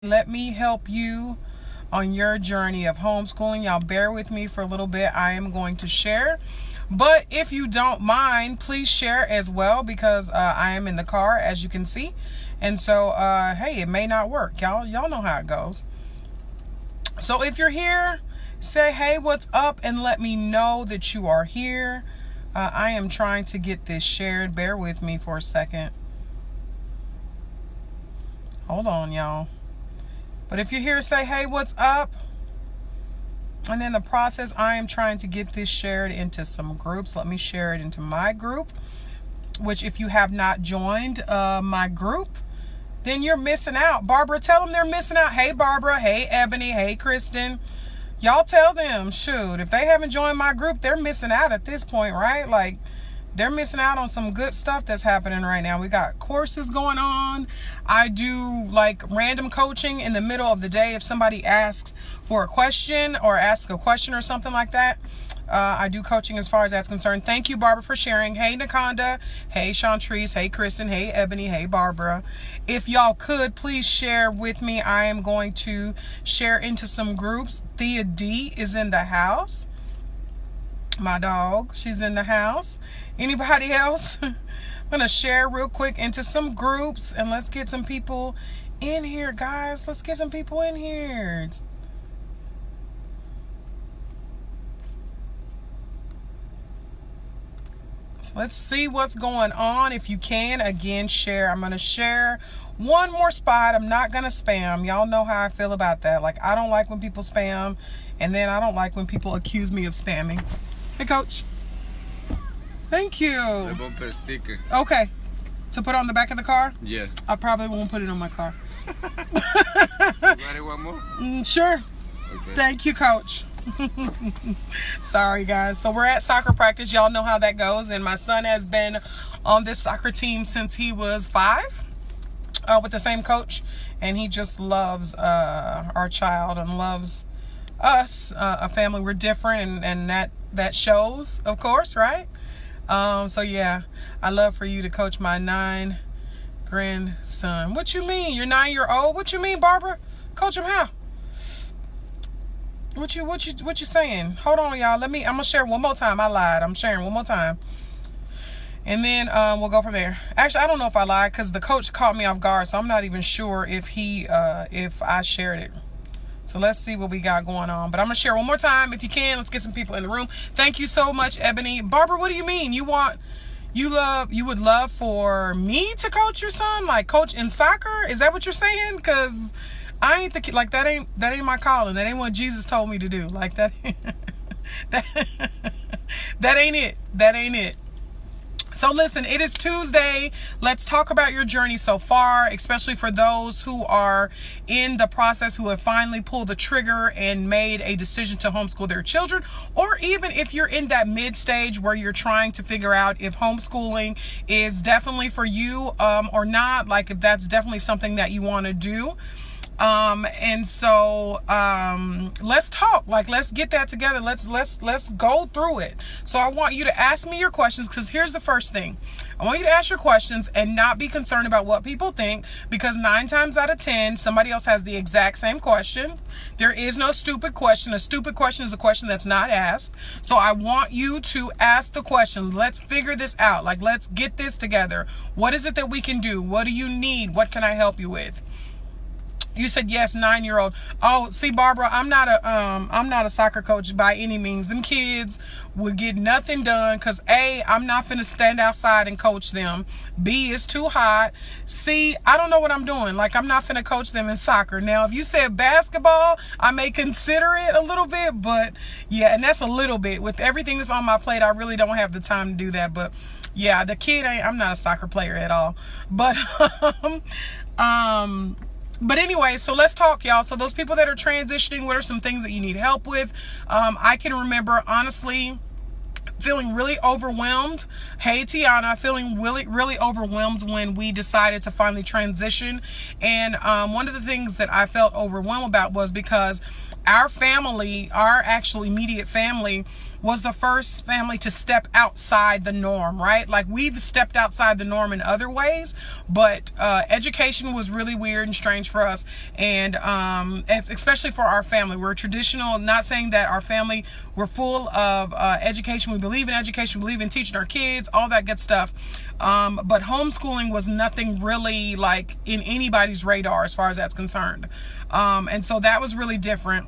Let me help you on your journey of homeschooling. Y'all bear with me for a little bit. I am going to share, but if you don't mind, please share as well, because I am in the car, as you can see, and so hey, it may not work. Y'all know how it goes. So if you're here, say hey, what's up, and let me know that you are here. I am trying to get this shared. Bear with me for a second. Hold on, y'all. But if you're here, say, hey, what's up? And in the process, I am trying to get this shared into some groups. Let me share it into my group, which if you have not joined my group, then you're missing out. Barbara, tell them they're missing out. Hey, Barbara. Hey, Ebony. Hey, Kristen. Y'all tell them, shoot, if they haven't joined my group, they're missing out at this point, right? Like, they're missing out on some good stuff that's happening right now. We got courses going on. I do like random coaching in the middle of the day. If somebody asks for a question or asks a question or something like that, I do coaching as far as that's concerned. Thank you, Barbara, for sharing. Hey, Nakonda. Hey, Chantrice. Hey, Kristen. Hey, Ebony. Hey, Barbara. If y'all could, please share with me. I am going to share into some groups. Thea D is in the house. My dog, she's in the house. Anybody else? I'm going to share real quick into some groups, and let's get some people in here, guys. Let's get some people in here. So let's see what's going on. If you can, again, share. I'm going to share one more spot. I'm not going to spam. Y'all know how I feel about that. Like, I don't like when people spam, and then I don't like when people accuse me of spamming. Hey, Coach. Thank you. I won't put a sticker. Okay. To put on the back of the car? Yeah. I probably won't put it on my car. Ready one more? Sure. Okay. Thank you, Coach. Sorry, guys. So we're at soccer practice. Y'all know how that goes. And my son has been on this soccer team since he was 5 with the same coach. And he just loves our child and loves us, a family. We're different, and that shows, of course, right? So yeah, I love for you to coach my 9 grandson. What you mean? You're 9-year-old? What you mean, Barbara? Coach him how? What you saying? Hold on, y'all. I'm gonna share one more time. I lied. I'm sharing one more time. And then we'll go from there. Actually, I don't know if I lied, because the coach caught me off guard, so I'm not even sure if I shared it. So let's see what we got going on. But I'm going to share one more time. If you can, let's get some people in the room. Thank you so much, Ebony. Barbara, what do you mean? You would love for me to coach your son? Like coach in soccer? Is that what you're saying? Because I ain't the kid. Like that ain't my calling. That ain't what Jesus told me to do. Like that ain't it. That ain't it. So listen, it is Tuesday. Let's talk about your journey so far, especially for those who are in the process, who have finally pulled the trigger and made a decision to homeschool their children, or even if you're in that mid stage where you're trying to figure out if homeschooling is definitely for you or not, like if that's definitely something that you want to do. And so, let's talk, like, let's get that together. Let's go through it. So I want you to ask me your questions, because here's the first thing. I want you to ask your questions and not be concerned about what people think, because 9 times out of 10, somebody else has the exact same question. There is no stupid question. A stupid question is a question that's not asked. So I want you to ask the question. Let's figure this out. Like, let's get this together. What is it that we can do? What do you need? What can I help you with? You said yes, 9-year-old. Oh, see, Barbara, I'm not a soccer coach by any means. Them kids would get nothing done, because A, I'm not finna stand outside and coach them. B, it's too hot. C, I don't know what I'm doing. Like, I'm not finna coach them in soccer. Now, if you said basketball, I may consider it a little bit, but yeah, and that's a little bit. With everything that's on my plate, I really don't have the time to do that. But yeah, the kid I'm not a soccer player at all. But But anyway, so let's talk, y'all. So those people that are transitioning, what are some things that you need help with? I can remember, honestly, feeling really overwhelmed. Hey, Tiana, feeling really overwhelmed when we decided to finally transition. And one of the things that I felt overwhelmed about was because our family, our actual immediate family, was the first family to step outside the norm, right? Like, we've stepped outside the norm in other ways, but education was really weird and strange for us, and especially for our family. We're traditional, not saying that our family, we're full of education. We believe in education, we believe in teaching our kids, all that good stuff. But homeschooling was nothing really like in anybody's radar as far as that's concerned. And so that was really different.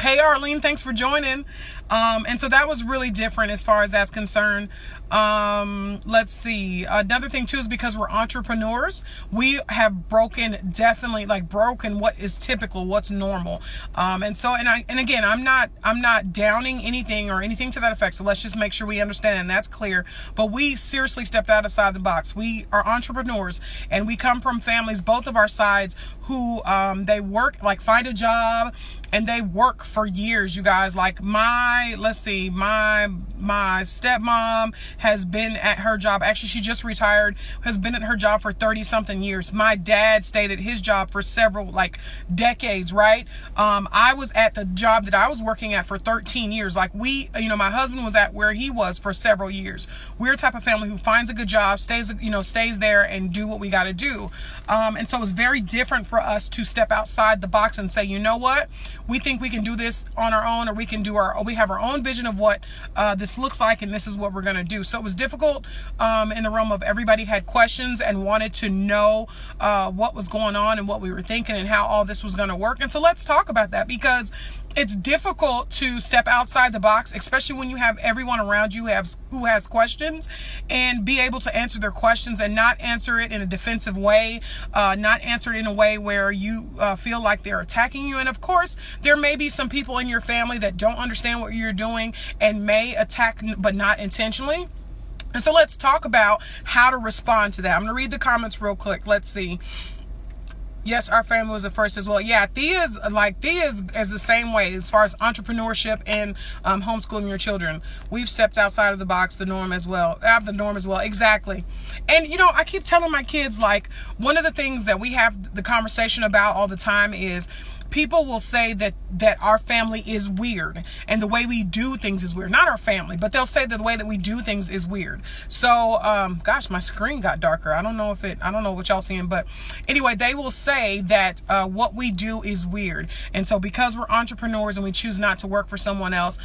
Hey, Arlene, thanks for joining. And so that was really different as far as that's concerned. Let's see. Another thing too is because we're entrepreneurs, we have definitely broken what is typical, what's normal. And again, I'm not downing anything or anything to that effect. So let's just make sure we understand, and that's clear. But we seriously stepped outside the box. We are entrepreneurs, and we come from families, both of our sides, who they work, find a job, and they work for years, you guys. Like my stepmom has been at her job. Actually, she just retired, has been at her job for 30 something years. My dad stayed at his job for several decades, right? I was at the job that I was working at for 13 years. My husband was at where he was for several years. We're a type of family who finds a good job, stays there and do what we got to do. And so it's very different for us to step outside the box and say, you know what? We think we can do this on our own, or we have our own vision of what this looks like, and this is what we're going to do. So it was difficult in the realm of everybody had questions and wanted to know what was going on and what we were thinking and how all this was going to work. And so let's talk about that, because it's difficult to step outside the box, especially when you have everyone around you who has questions, and be able to answer their questions and not answer it in a defensive way, not answer it in a way where you feel like they're attacking you. And of course, there may be some people in your family that don't understand what you're doing and may attack, but not intentionally. And so let's talk about how to respond to that. I'm going to read the comments real quick. Let's see. Yes, our family was the first as well. Yeah, Thea is the same way as far as entrepreneurship and homeschooling your children. We've stepped outside of the box, the norm as well. Exactly. And I keep telling my kids, one of the things that we have the conversation about all the time is people will say that our family is weird and the way we do things is weird. Not our family, but they'll say that the way that we do things is weird. So, gosh, my screen got darker. I don't know what y'all seeing, but anyway, they will say that what we do is weird. And so because we're entrepreneurs and we choose not to work for someone else,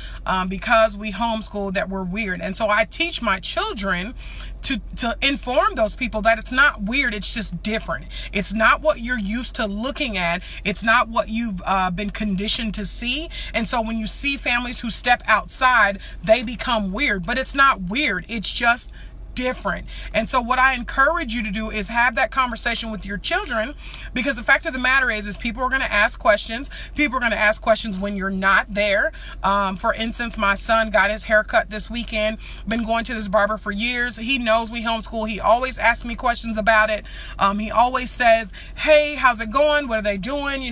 because we homeschool, that we're weird. And so I teach my children to inform those people that it's not weird, it's just different. It's not what you're used to looking at. It's not what you've been conditioned to see. And so when you see families who step outside, they become weird. But it's not weird. It's just different. And so what I encourage you to do is have that conversation with your children, because the fact of the matter is people are going to ask questions. People are going to ask questions when you're not there. For instance, my son got his hair cut this weekend, been going to this barber for years. He knows we homeschool. He always asks me questions about it. He always says, hey, how's it going? What are they doing?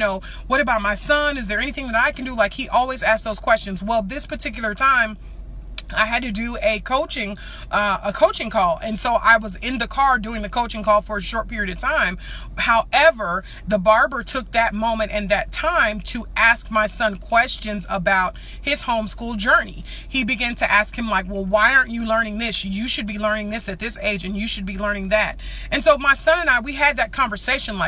What about my son? Is there anything that I can do? He always asks those questions. Well, this particular time, I had to do a coaching call. And so I was in the car doing the coaching call for a short period of time. However, the barber took that moment and that time to ask my son questions about his homeschool journey. He began to ask him well, why aren't you learning this? You should be learning this at this age, and you should be learning that. And so my son and I, we had that conversation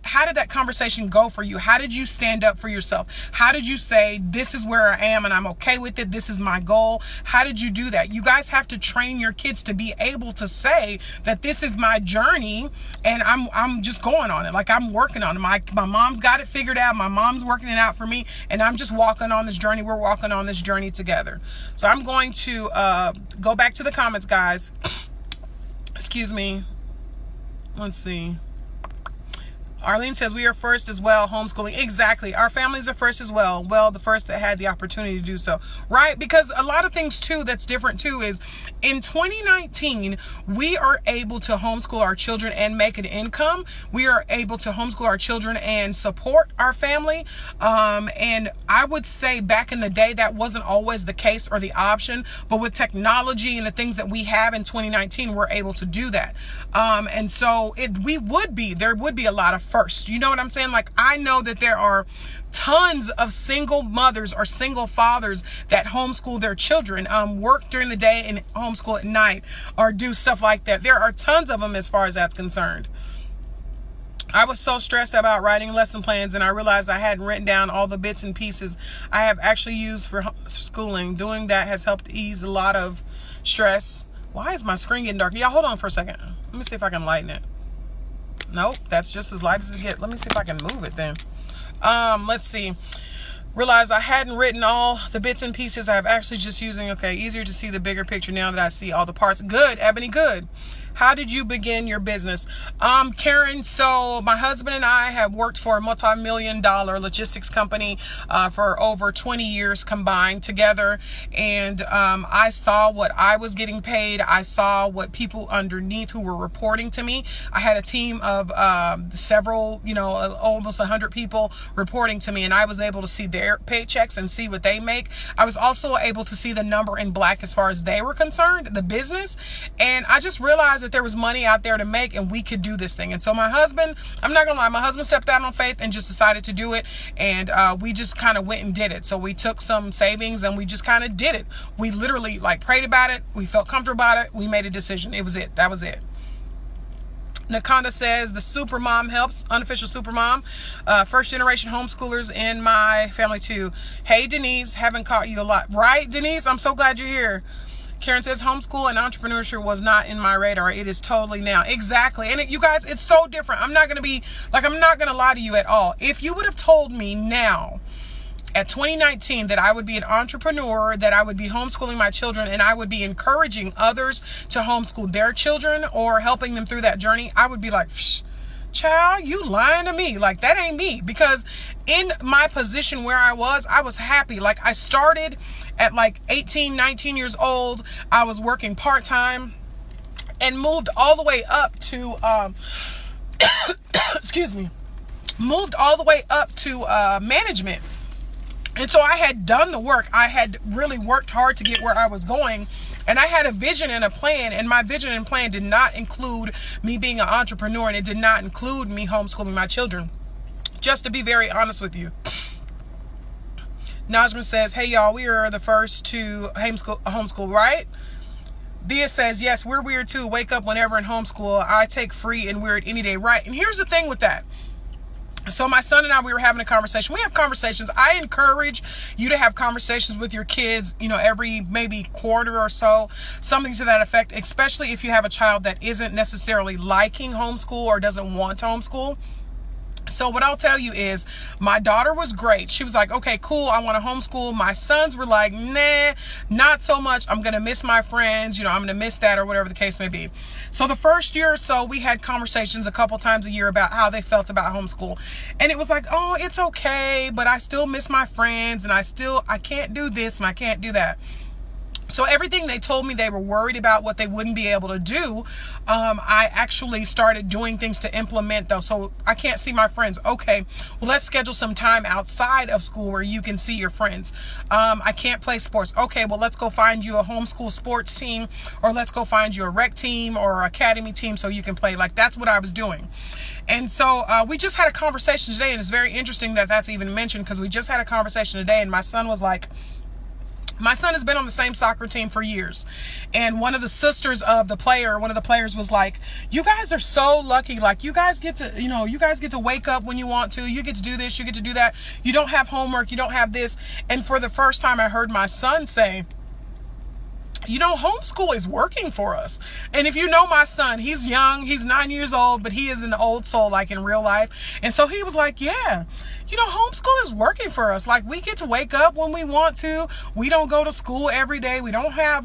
how did that conversation go for you? How did you stand up for yourself? How did you say, this is where I am and I'm okay with it? This is my goal. How did you do that? You guys have to train your kids to be able to say that this is my journey and I'm just going on it. I'm working on it. My mom's got it figured out. My mom's working it out for me, and I'm just walking on this journey. We're walking on this journey together. So I'm going to go back to the comments, guys. Excuse me. Let's see. Arlene says, we are first as well, homeschooling. Exactly. Our families are first as well. Well, the first that had the opportunity to do so. Right? Because a lot of things, too, that's different, too, is in 2019, we are able to homeschool our children and make an income. We are able to homeschool our children and support our family. And I would say back in the day, that wasn't always the case or the option. But with technology and the things that we have in 2019, we're able to do that. And so there would be a lot of first. You know what I'm saying? Like, I know that there are tons of single mothers or single fathers that homeschool their children, work during the day and homeschool at night, or do stuff like that. There are tons of them as far as that's concerned. I was so stressed about writing lesson plans, and I realized I hadn't written down all the bits and pieces I have actually used for schooling. Doing that has helped ease a lot of stress. Why is my screen getting dark? Y'all, hold on for a second. Let me see if I can lighten it. Nope, that's just as light as it gets. Let me see if I can move it then. Let's see. Realized I hadn't written all the bits and pieces. I have actually just using, okay, easier to see the bigger picture now that I see all the parts. Good, Ebony, good. How did you begin your business? Karen, so my husband and I have worked for a multi-million-dollar logistics company for over 20 years combined together. And I saw what I was getting paid. I saw what people underneath who were reporting to me. I had a team of several, almost 100 people reporting to me, and I was able to see their paychecks and see what they make. I was also able to see the number in black as far as they were concerned, the business. And I just realized that there was money out there to make, and we could do this thing. And so my husband, I'm not gonna lie, my husband stepped out on faith and just decided to do it. And we just kind of went and did it. So we took some savings and we just kind of did it. We literally prayed about it. We felt comfortable about it. We made a decision. It was it. That was it. Nakanda says the super mom helps, unofficial super mom, first generation homeschoolers in my family too. Hey Denise, haven't caught you a lot, right Denise? I'm so glad you're here. Karen says homeschool and entrepreneurship was not in my radar. It is totally now. Exactly. And you guys, it's so different. I'm not going to lie to you at all. If you would have told me now at 2019 that I would be an entrepreneur, that I would be homeschooling my children, and I would be encouraging others to homeschool their children or helping them through that journey, I would be like, child, you lying to me. That ain't me. Because in my position where I was happy. I started at 18, 19 years old. I was working part-time and moved all the way up to, moved all the way up to management. And so I had done the work. I had really worked hard to get where I was going. And I had a vision and a plan, and my vision and plan did not include me being an entrepreneur, and it did not include me homeschooling my children. Just to be very honest with you. Najma says, hey y'all, we are the first to homeschool, right? Dia says, yes, we're weird too. Wake up whenever in homeschool. I take free and weird any day, right? And here's the thing with that. So my son and I, we were having a conversation. We have conversations. I encourage you to have conversations with your kids, every maybe quarter or so, something to that effect, especially if you have a child that isn't necessarily liking homeschool or doesn't want to homeschool. So what I'll tell you is my daughter was great. She was like, okay, cool. I want to homeschool. My sons were like, nah, not so much. I'm going to miss my friends. I'm going to miss that, or whatever the case may be. So the first year or so, we had conversations a couple times a year about how they felt about homeschool. And it was like, oh, it's okay, but I still miss my friends, and I can't do this and I can't do that. So everything they told me they were worried about what they wouldn't be able to do, I actually started doing things to implement those. So I can't see my friends. Okay, well, let's schedule some time outside of school where you can see your friends. I can't play sports. Okay, well, let's go find you a homeschool sports team, or let's go find you a rec team or academy team so you can play. That's what I was doing. And so we just had a conversation today, and it's very interesting that that's even mentioned, because we just had a conversation today, and my son was like, my son has been on the same soccer team for years. And one of the players was like, you guys are so lucky. You guys get to wake up when you want to. You get to do this, you get to do that. You don't have homework, you don't have this. And for the first time, I heard my son say, homeschool is working for us. And if you know my son, he's young, he's 9 years old, but he is an old soul, in real life. And so he was like, yeah, homeschool is working for us. We get to wake up when we want to. We don't go to school every day. We don't have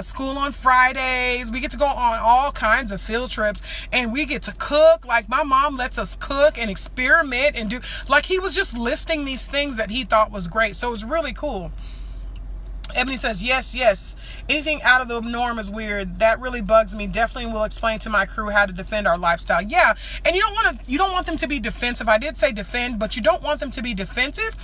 school on Fridays. We get to go on all kinds of field trips, and we get to cook. My mom lets us cook and experiment and do, he was just listing these things that he thought was great. So it was really cool. Ebony says, yes. Anything out of the norm is weird. That really bugs me. Definitely will explain to my crew how to defend our lifestyle. Yeah, and you don't want them to be defensive. I did say defend, but you don't want them to be defensive.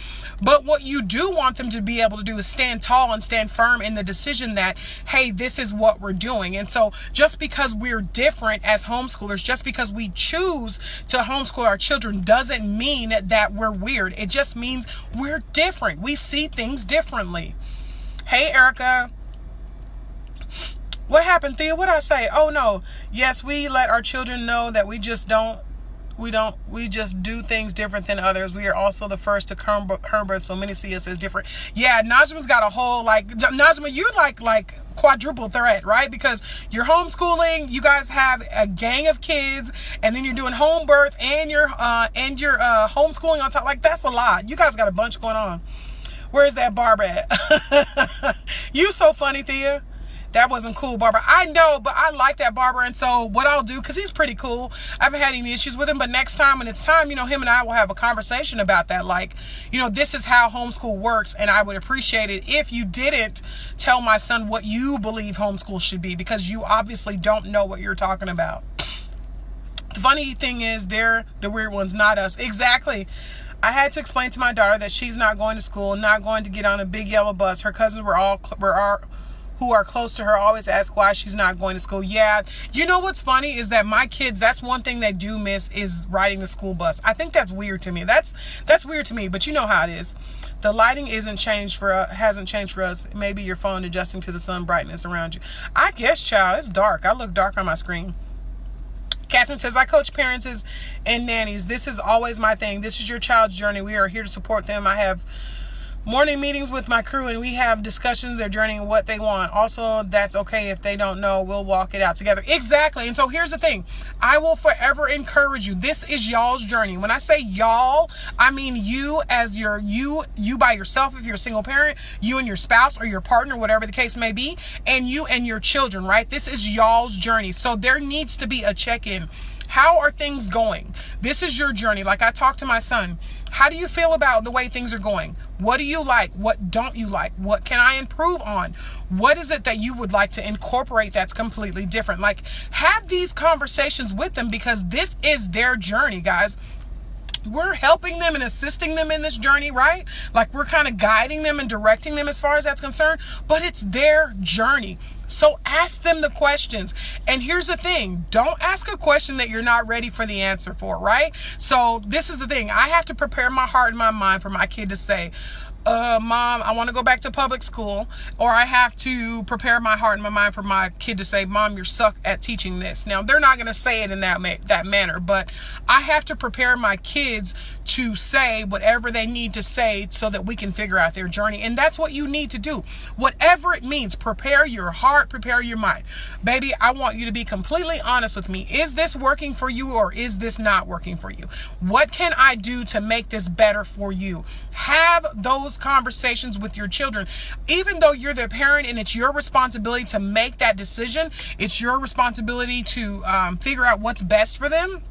But what you do want them to be able to do is stand tall and stand firm in the decision that, hey, this is what we're doing. And so just because we're different as homeschoolers, just because we choose to homeschool our children doesn't mean that we're weird. It just means we're different. We see things differently. Hey, Erica. What happened, Thea? What did I say? Oh, no. Yes, we let our children know that we just do things different than others. We are also the first to birth, so many see us as different. Yeah, Najma's got a whole, Najma, you're like quadruple threat, right? Because you're homeschooling, you guys have a gang of kids, and then you're doing home birth and you're homeschooling on top. Like, that's a lot. You guys got a bunch going on. Where's that Barbara at? You so funny, Thea. That wasn't cool, Barbara. I know, but I like that, Barbara. And so what I'll do, because he's pretty cool, I haven't had any issues with him, but next time when it's time, him and I will have a conversation about that. Like, this is how homeschool works, and I would appreciate it if you didn't tell my son what you believe homeschool should be, because you obviously don't know what you're talking about. The funny thing is, they're the weird ones, not us. Exactly. I had to explain to my daughter that she's not going to school, not going to get on a big yellow bus. Her cousins who are close to her always ask why she's not going to school. Yeah, what's funny is that my kids, that's one thing they do miss is riding the school bus. I think that's weird to me. That's weird to me, but you know how it is. The lighting hasn't changed for us. Maybe your phone adjusting to the sun brightness around you. I guess, child, it's dark. I look dark on my screen. Catherine says, I coach parents and nannies. This is always my thing. This is your child's journey. We are here to support them. I have morning meetings with my crew, and we have discussions, their journey, and what they want. Also, that's okay if they don't know. We'll walk it out together. Exactly. And so here's the thing. I will forever encourage you. This is y'all's journey. When I say y'all, I mean you as you by yourself if you're a single parent, you and your spouse or your partner, whatever the case may be, and you and your children, right? This is y'all's journey. So there needs to be a check-in. How are things going? This is your journey. Like I talked to my son. How do you feel about the way things are going? What do you like? What don't you like? What can I improve on? What is it that you would like to incorporate that's completely different? Like, have these conversations with them, because this is their journey, guys. We're helping them and assisting them in this journey, right? Like, we're kind of guiding them and directing them as far as that's concerned, but it's their journey. So ask them the questions. And here's the thing. Don't ask a question that you're not ready for the answer for, right? So this is the thing. I have to prepare my heart and my mind for my kid to say, Mom, I want to go back to public school. Or I have to prepare my heart and my mind for my kid to say, Mom, you're suck at teaching this. Now, they're not going to say it in that manner, but I have to prepare my kids to say whatever they need to say so that we can figure out their journey. And that's what you need to do. Whatever it means, prepare your heart, prepare your mind. Baby, I want you to be completely honest with me. Is this working for you, or is this not working for you? What can I do to make this better for you? Have those conversations with your children. Even though you're the parent and it's your responsibility to make that decision, it's your responsibility to figure out what's best for them.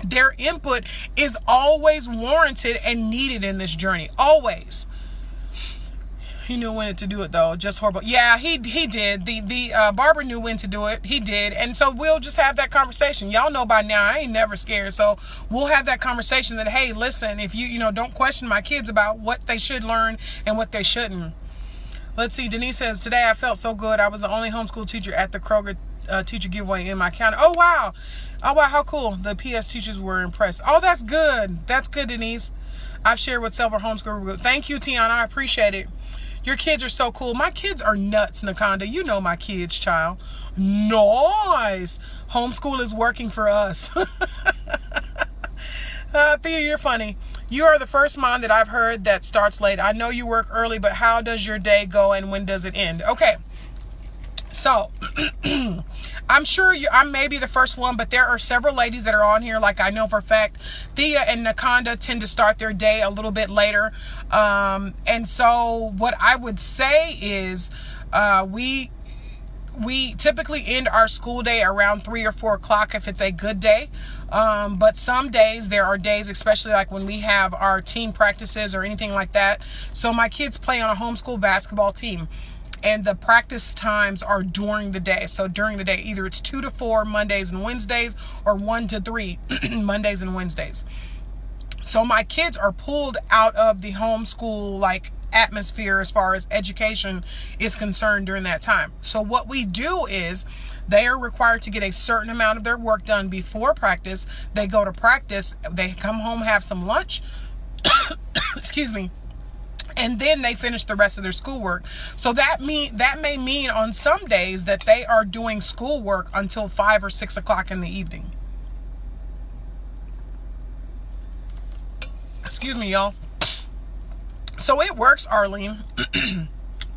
Their input is always warranted and needed in this journey. Always. He knew when to do it, though. Just horrible. Yeah, he did. The barber knew when to do it. He did. And so we'll just have that conversation. Y'all know by now, I ain't never scared. So we'll have that conversation that, hey, listen, if you don't question my kids about what they should learn and what they shouldn't. Let's see. Denise says, today I felt so good. I was the only homeschool teacher at the Kroger teacher giveaway in my county. Oh, wow. Oh, wow. How cool. The PS teachers were impressed. Oh, that's good. That's good, Denise. I've shared with several homeschool. Thank you, Tiana. I appreciate it. Your kids are so cool. My kids are nuts, Nakanda. You know my kids, child. Nice. Homeschool is working for us. Thea, you're funny. You are the first mom that I've heard that starts late. I know you work early, but how does your day go and when does it end? Okay. So, I'm sure I may be the first one, but there are several ladies that are on here. Like, I know for a fact, Thea and Nakanda tend to start their day a little bit later. And so what I would say is, we typically end our school day around 3 or 4 o'clock if it's a good day. But some days, there are days, especially like when we have our team practices or anything like that. So my kids play on a homeschool basketball team, and the practice times are during the day. So during the day, either it's 2 to 4 Mondays and Wednesdays, or 1 to 3 Mondays and Wednesdays. So my kids are pulled out of the homeschool like atmosphere as far as education is concerned during that time. So what we do is they are required to get a certain amount of their work done before practice. They go to practice, they come home, have some lunch, excuse me, and then they finish the rest of their schoolwork. So that may mean on some days that they are doing schoolwork until 5 or 6 o'clock in the evening. Excuse me, y'all. So it works, Arlene.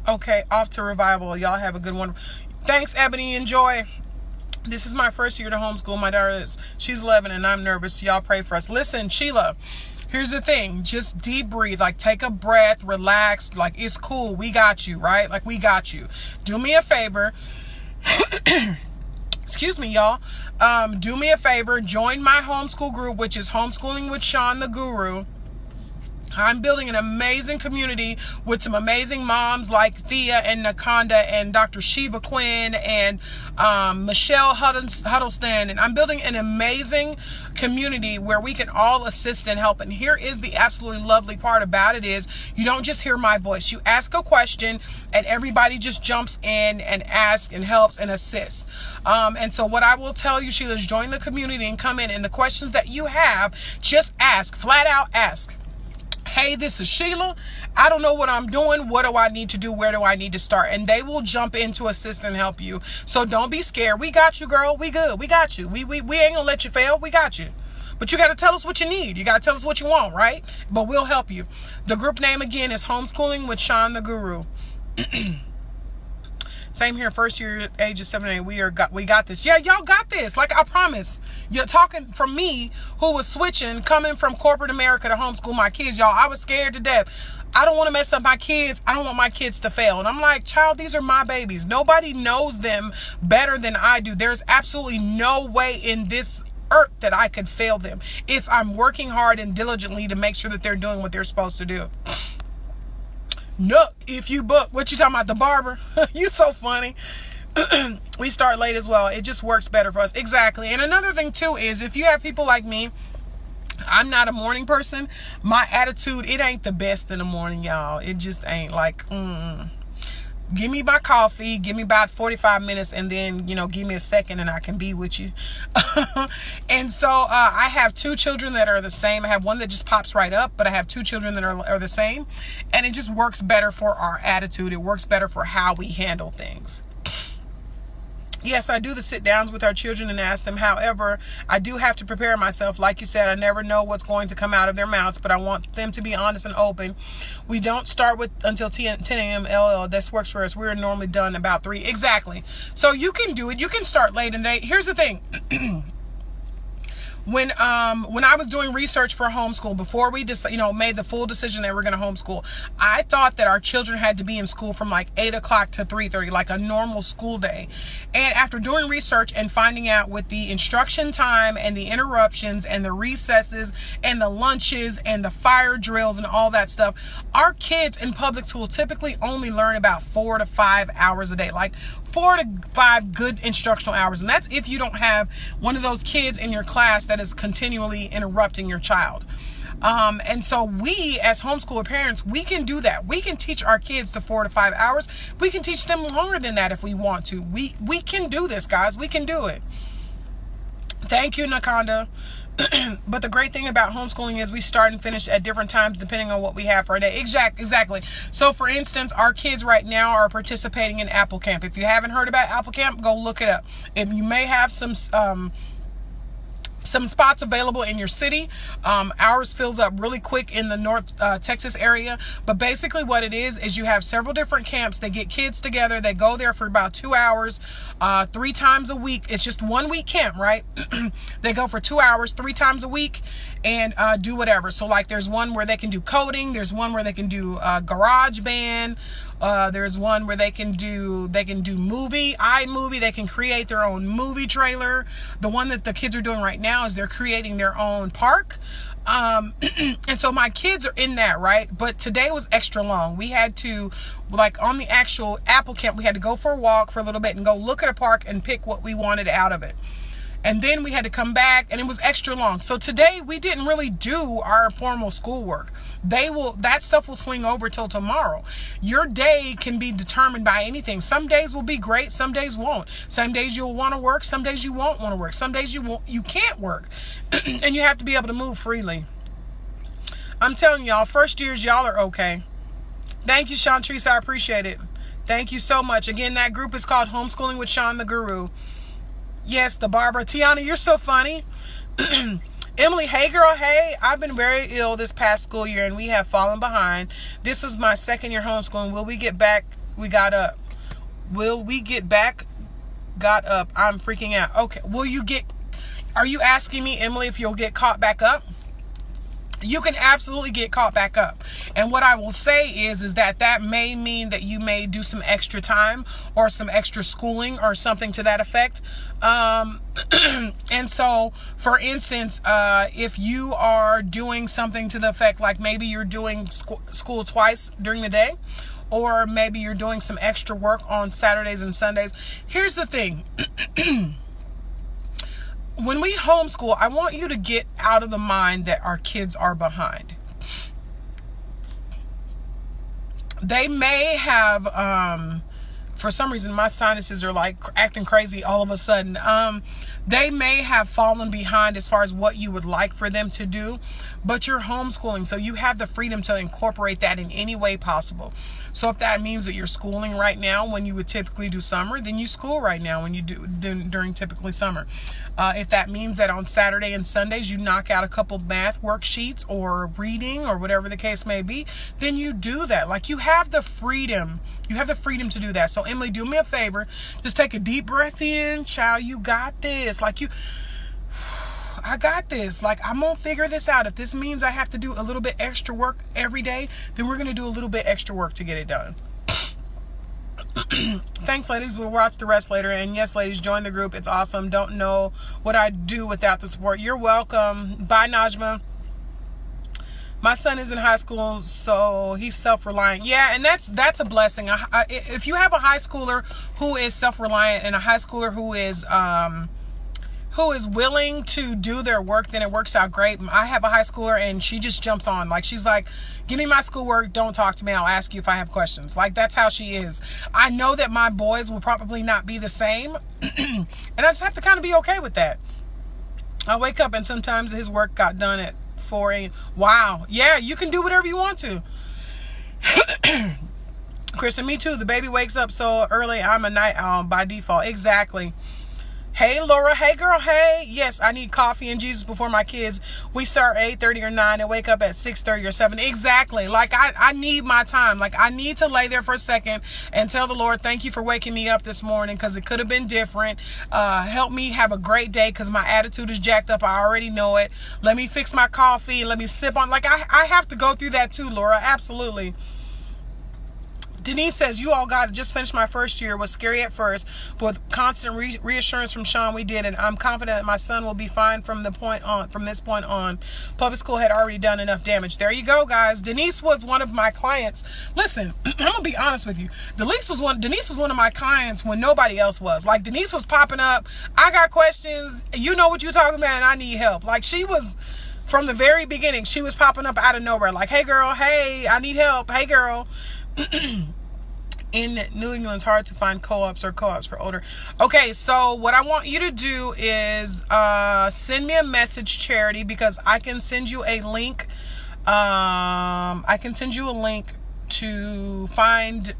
Okay, off to Revival. Y'all have a good one. Thanks, Ebony. Enjoy. This is my first year to homeschool. My daughter she's 11 and I'm nervous. Y'all pray for us. Listen, Sheila, here's the thing. Just deep breathe. Like, take a breath, relax. Like, it's cool. We got you, right? Like, we got you. Do me a favor. Excuse me, y'all. Do me a favor. Join my homeschool group, which is Homeschooling with Sean the Guru. I'm building an amazing community with some amazing moms like Thea and Nakanda and Dr. Shiva Quinn and Michelle Huddleston. And I'm building an amazing community where we can all assist and help. And here is the absolutely lovely part about it is you don't just hear my voice. You ask a question and everybody just jumps in and asks and helps and assists. And so what I will tell you, Sheila, is join the community and come in. And the questions that you have, just ask. Flat out ask. Hey, this is Sheila. I don't know what I'm doing. What do I need to do? Where do I need to start? And they will jump in to assist and help you. So don't be scared. We got you, girl. We good. We got you. We ain't gonna let you fail. We got you. But you got to tell us what you need. You got to tell us what you want, right? But we'll help you. The group name again is Homeschooling with Sean the Guru. Same here, first year, ages 7 and 8. We got this. Yeah, y'all got this. Like, I promise. You're talking from me, who was switching, coming from corporate America to homeschool my kids, y'all. I was scared to death. I don't want to mess up my kids. I don't want my kids to fail. And I'm like, child, these are my babies. Nobody knows them better than I do. There's absolutely no way in this earth that I could fail them if I'm working hard and diligently to make sure that they're doing what they're supposed to do. Nook, if you book. What you talking about, the barber? You so funny. We start late as well. It just works better for us. Exactly. And another thing too is if you have people like me, I'm not a morning person. My attitude, it ain't the best in the morning, y'all. It just ain't like, give me my coffee, give me about 45 minutes, and then, give me a second and I can be with you. And so I have 2 children that are the same. I have one that just pops right up, but I have 2 children that are the same. And it just works better for our attitude. It works better for how we handle things. Yes, I do the sit downs with our children and ask them. However, I do have to prepare myself. Like you said, I never know what's going to come out of their mouths, but I want them to be honest and open. We don't start with until 10 a.m. LL. This works for us. We're normally done about 3. Exactly. So you can do it. You can start late in the day. Here's the thing. When I was doing research for homeschool, before we just, made the full decision that we're going to homeschool, I thought that our children had to be in school from like 8 o'clock to 3:30, like a normal school day. And after doing research and finding out with the instruction time and the interruptions and the recesses and the lunches and the fire drills and all that stuff, our kids in public school typically only learn about 4 to 5 hours a day, like 4 to 5 good instructional hours. And that's if you don't have one of those kids in your class that is continually interrupting your child. And so we, as homeschooler parents, we can do that. We can teach our kids to 4 to 5 hours. We can teach them longer than that if we want to. We can do this, guys. We can do it. Thank you, Nakanda. But the great thing about homeschooling is we start and finish at different times depending on what we have for a day. Exactly. So for instance, our kids right now are participating in Apple Camp. If you haven't heard about Apple Camp, go look it up. If you may have some some spots available in your city. Ours fills up really quick in the North Texas area. But basically what it is you have several different camps. They get kids together. They go there for about 2 hours, 3 times a week. It's just 1 week camp, right? They go for 2 hours, 3 times a week, and do whatever. So like there's one where they can do coding. There's one where they can do garage band. There's one where they can do iMovie. They can create their own movie trailer. The one that the kids are doing right now is they're creating their own park. And so my kids are in that, right? But today was extra long. We had to, like on the actual Apple camp, we had to go for a walk for a little bit and go look at a park and pick what we wanted out of it. And then we had to come back, and it was extra long. So today we didn't really do our formal schoolwork. That stuff will swing over till tomorrow. Your day can be determined by anything. Some days will be great, some days won't. Some days you'll want to work, some days you won't want to work. Some days you can't work. And you have to be able to move freely. I'm telling y'all, first years, y'all are okay. Thank you, Shantrice. I appreciate it. Thank you so much. Again, that group is called Homeschooling with Sean the Guru. Yes, the Barbara. Tiana, you're so funny. Emily, hey girl, hey. I've been very ill this past school year and we have fallen behind. This was my second year homeschooling. Will we get back? We got up. Will we get back? Got up. I'm freaking out. Okay. Are you asking me, Emily, if you'll get caught back up? You can absolutely get caught back up. And what I will say is that may mean that you may do some extra time or some extra schooling or something to that effect. And so, for instance, if you are doing something to the effect, like maybe you're doing school twice during the day, or maybe you're doing some extra work on Saturdays and Sundays. Here's the thing. When we homeschool, I want you to get out of the mind that our kids are behind. They may have, for some reason, my sinuses are like acting crazy all of a sudden. They may have fallen behind as far as what you would like for them to do, but you're homeschooling, so you have the freedom to incorporate that in any way possible. So if that means that you're schooling right now when you would typically do summer, then you school right now when you do during typically summer. If that means that on Saturday and Sundays you knock out a couple math worksheets or reading or whatever the case may be, then you do that. Like you have the freedom. You have the freedom to do that. So Emily, do me a favor. Just take a deep breath in. Child, you got this. I got this. Like, I'm going to figure this out. If this means I have to do a little bit extra work every day, then we're going to do a little bit extra work to get it done. Thanks, ladies. We'll watch the rest later. And yes, ladies, join the group. It's awesome. Don't know what I'd do without the support. You're welcome. Bye, Najma. My son is in high school, so he's self-reliant. Yeah, and that's a blessing. If you have a high schooler who is self-reliant and a high schooler who is willing to do their work, then it works out great. I have a high schooler and she just jumps on. Like, she's like, give me my schoolwork. Don't talk to me. I'll ask you if I have questions. Like, that's how she is. I know that my boys will probably not be the same. And I just have to kind of be okay with that. I wake up and sometimes his work got done at 4 a.m. Wow. Yeah, you can do whatever you want to. Kristen, me too. The baby wakes up so early. I'm a night owl by default. Exactly. Hey, Laura. Hey, girl. Hey. Yes, I need coffee and Jesus before my kids. We start 8:30 or 9 and wake up at 6:30 or 7. Exactly. Like, I need my time. Like, I need to lay there for a second and tell the Lord, thank you for waking me up this morning because it could have been different. Help me have a great day because my attitude is jacked up. I already know it. Let me fix my coffee. Let me sip on. Like, I have to go through that too, Laura. Absolutely. Denise says, you all got it. Just finished my first year. It was scary at first, but with constant reassurance from Sean, we did it. I'm confident that my son will be fine from this point on. Public school had already done enough damage. There you go, guys. Denise was one of my clients. Listen, I'm gonna be honest with you. Denise was one of my clients when nobody else was. Like, Denise was popping up. I got questions. You know what you're talking about, and I need help. Like, she was. From the very beginning, she was popping up out of nowhere. Like, hey, girl. Hey, I need help. Hey, girl. In New England, it's hard to find co-ops for older. Okay, so what I want you to do is send me a message, Charity, because I can send you a link. I can send you a link to find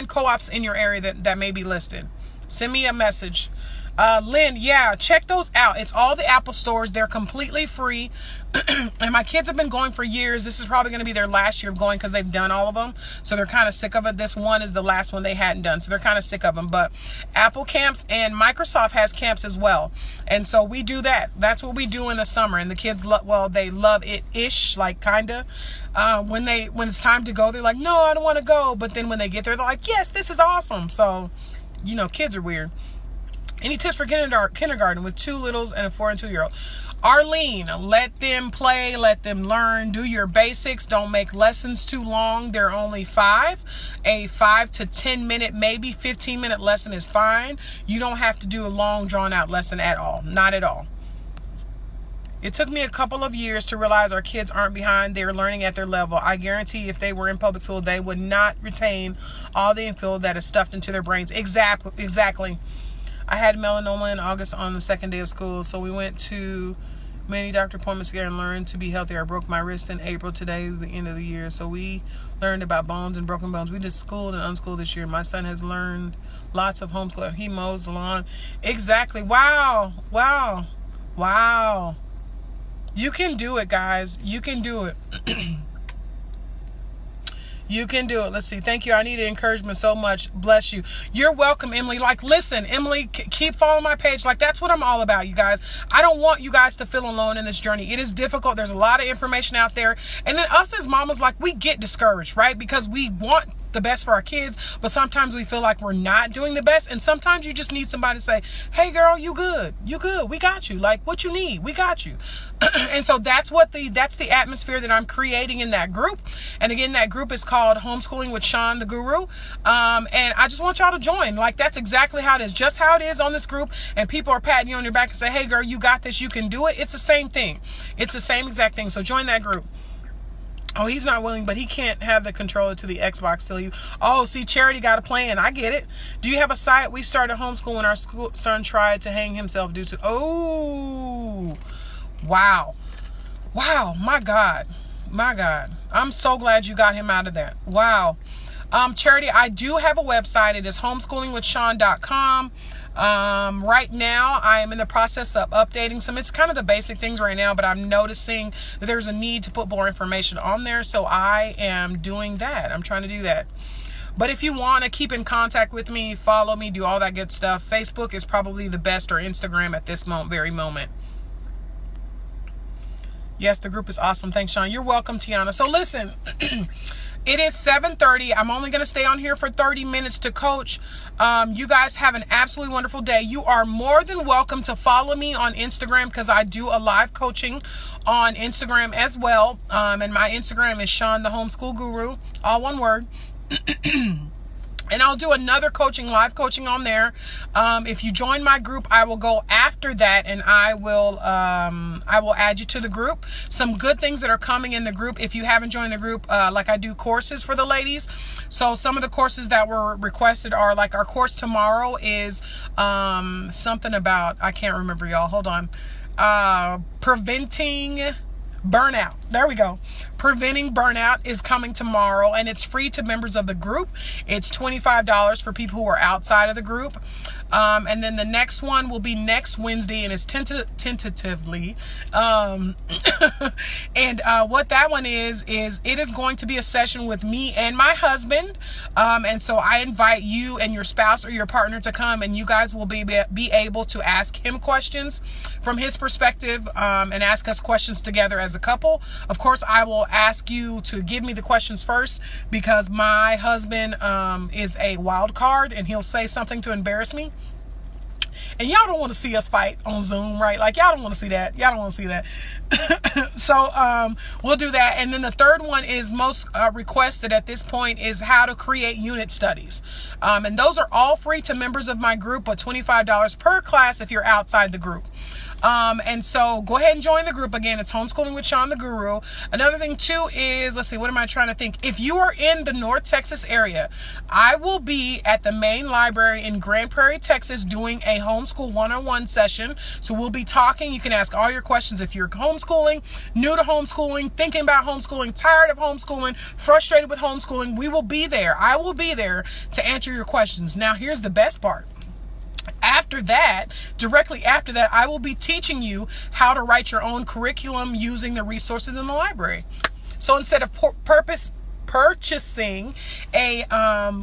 co-ops in your area that may be listed. Send me a message. Lynn, yeah, check those out. It's all the Apple stores. They're completely free. And my kids have been going for years. This is probably going to be their last year of going because they've done all of them. So they're kind of sick of it. This one is the last one they hadn't done. So they're kind of sick of them. But Apple camps and Microsoft has camps as well. And so we do that. That's what we do in the summer. And the kids, they love it-ish, like kind of. When it's time to go, they're like, no, I don't want to go. But then when they get there, they're like, yes, this is awesome. So, kids are weird. Any tips for kindergarten with 2 littles and a 4 and 2-year-old? Arlene, let them play, let them learn, do your basics. Don't make lessons too long. They're only 5. A 5 to 10 minute, maybe 15-minute lesson is fine. You don't have to do a long drawn out lesson at all. Not at all. It took me a couple of years to realize our kids aren't behind. They're learning at their level. I guarantee if they were in public school, they would not retain all the info that is stuffed into their brains. Exactly. I had melanoma in August on the 2nd day of school, so we went to many doctor appointments together and learned to be healthy. I broke my wrist in April. Today, the end of the year. So we learned about bones and broken bones. We did schooled and unschooled this year. My son has learned lots of homeschooling. He mows the lawn. Exactly. Wow. You can do it, guys. You can do it. You can do it. Let's see. Thank you. I need encouragement so much. Bless you. You're welcome, Emily. Like, listen, Emily, keep following my page. Like, that's what I'm all about, you guys. I don't want you guys to feel alone in this journey. It is difficult. There's a lot of information out there. And then us as mamas, like, we get discouraged, right? Because we want the best for our kids, but sometimes we feel like we're not doing the best. And sometimes you just need somebody to say, hey girl, you good, we got you. Like, what you need, we got you. And so that's the atmosphere that I'm creating in that group. And again, that group is called Homeschooling with Sean the Guru. And I just want y'all to join. Like, that's exactly how it is, just how it is on this group. And people are patting you on your back and say, hey girl, you got this, you can do it. It's the same thing. It's the same exact thing. So join that group. Oh, he's not willing, but he can't have the controller to the Xbox till you. Oh, see, Charity got a plan. I get it. Do you have a site? We started homeschool when our son tried to hang himself due to... Oh, wow. My God. I'm so glad you got him out of that. Wow. Charity, I do have a website. It is homeschoolingwithshawn.com. Right now I am in the process of updating some. It's kind of the basic things right now, but I'm noticing that there's a need to put more information on there. So I am doing that. I'm trying to do that. But if you want to keep in contact with me, follow me, do all that good stuff, Facebook is probably the best, or Instagram at this very moment. Yes, the group is awesome. Thanks, Sean. You're welcome, Tiana. So listen, it is 7:30. I'm only going to stay on here for 30 minutes to coach. You guys have an absolutely wonderful day. You are more than welcome to follow me on Instagram, because I do a live coaching on Instagram as well. And my Instagram is Sean the Homeschool Guru, all one word. And I'll do another live coaching on there. If you join my group, I will go after that, and I will add you to the group. Some good things that are coming in the group. If you haven't joined the group, like I do courses for the ladies. So some of the courses that were requested are, like, our course tomorrow is something about, I can't remember, y'all. Hold on. Preventing burnout. There we go. Preventing burnout is coming tomorrow, and it's free to members of the group. It's $25 for people who are outside of the group. And then the next one will be next Wednesday, and it's tentatively. And what that one is it is going to be a session with me and my husband. And so I invite you and your spouse or your partner to come, and you guys will be able to ask him questions from his perspective, and ask us questions together as a couple. Of course, I will ask you to give me the questions first, because my husband is a wild card, and he'll say something to embarrass me. And y'all don't want to see us fight on Zoom, right? Like, y'all don't want to see that. So we'll do that. And then the third one is most requested at this point is how to create unit studies. And those are all free to members of my group, but $25 per class if you're outside the group. And so go ahead and join the group. Again, it's Homeschooling with Sean the Guru. Another thing too is, let's see, what am I trying to think? If you are in the North Texas area, I will be at the main library in Grand Prairie, Texas, doing a homeschool one-on-one session. So we'll be talking. You can ask all your questions if you're homeschooling, new to homeschooling, thinking about homeschooling, tired of homeschooling, frustrated with homeschooling. We will be there. I will be there to answer your questions. Now, here's the best part. After that, directly after that, I will be teaching you how to write your own curriculum using the resources in the library. So instead of purchasing a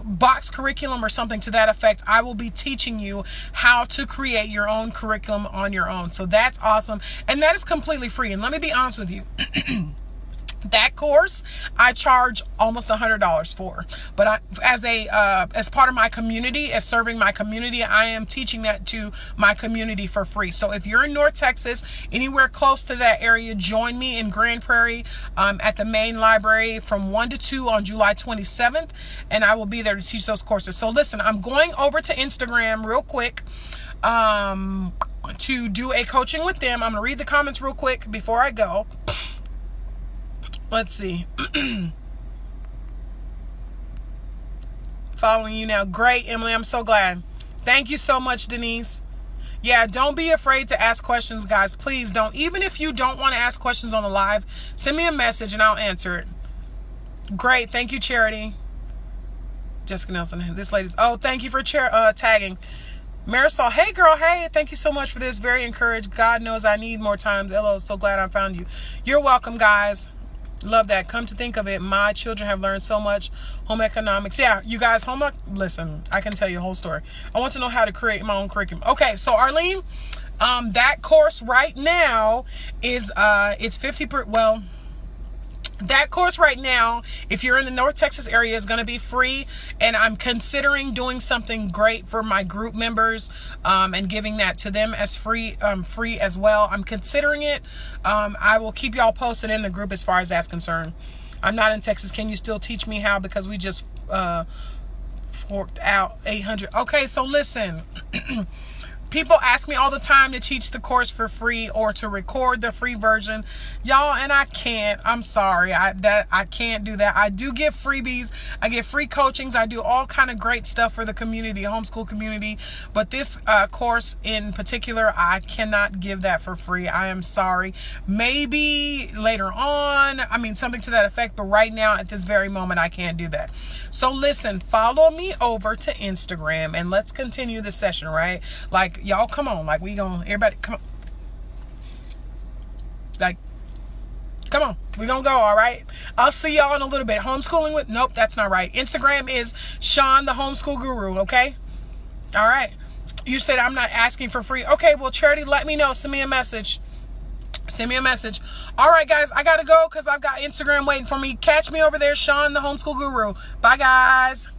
box curriculum or something to that effect, I will be teaching you how to create your own curriculum on your own. So that's awesome. And that is completely free. And let me be honest with you. That course I charge almost $100 for, but as part of my community, as serving my community, I am teaching that to my community for free. So if you're in North Texas, anywhere close to that area, join me in Grand Prairie at the main library from 1 to 2 on July 27th, and I will be there to teach those courses. So listen, I'm going over to Instagram real quick to do a coaching with them. I'm gonna read the comments real quick before I go. Let's see. Following you now. Great, Emily. I'm so glad. Thank you so much, Denise. Yeah, don't be afraid to ask questions, guys. Please don't. Even if you don't want to ask questions on the live, send me a message and I'll answer it. Great. Thank you, Charity. Jessica Nelson. This lady's. Oh, thank you for tagging. Marisol. Hey, girl. Hey, thank you so much for this. Very encouraged. God knows I need more times. Hello. So glad I found you. You're welcome, guys. Love that. Come to think of it, my children have learned so much. Home economics. Yeah, you guys, listen, I can tell you a whole story. I want to know how to create my own curriculum. Okay, so Arlene, that course right now is, it's 50%, well, that course right now, if you're in the North Texas area, is going to be free, and I'm considering doing something great for my group members and giving that to them as free as well. I'm considering it. I will keep y'all posted in the group as far as that's concerned. I'm not in Texas. Can you still teach me how? Because we just forked out $800. Okay, so listen. People ask me all the time to teach the course for free or to record the free version, y'all, and I can't. I'm sorry. I can't do that. I do give freebies. I give free coachings. I do all kind of great stuff for the community, homeschool community. But this course in particular, I cannot give that for free. I am sorry. Maybe later on, something to that effect. But right now, at this very moment, I can't do that. So listen, follow me over to Instagram and let's continue the session, right? Like, y'all, come on. Like, everybody, come on. Like, come on. We're going to go, all right? I'll see y'all in a little bit. Homeschooling with, nope, that's not right. Instagram is Sean, the homeschool guru, okay? All right. You said I'm not asking for free. Okay, well, Charity, let me know. Send me a message. Send me a message. All right, guys, I got to go because I've got Instagram waiting for me. Catch me over there, Sean, the homeschool guru. Bye, guys.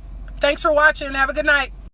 Thanks for watching. Have a good night.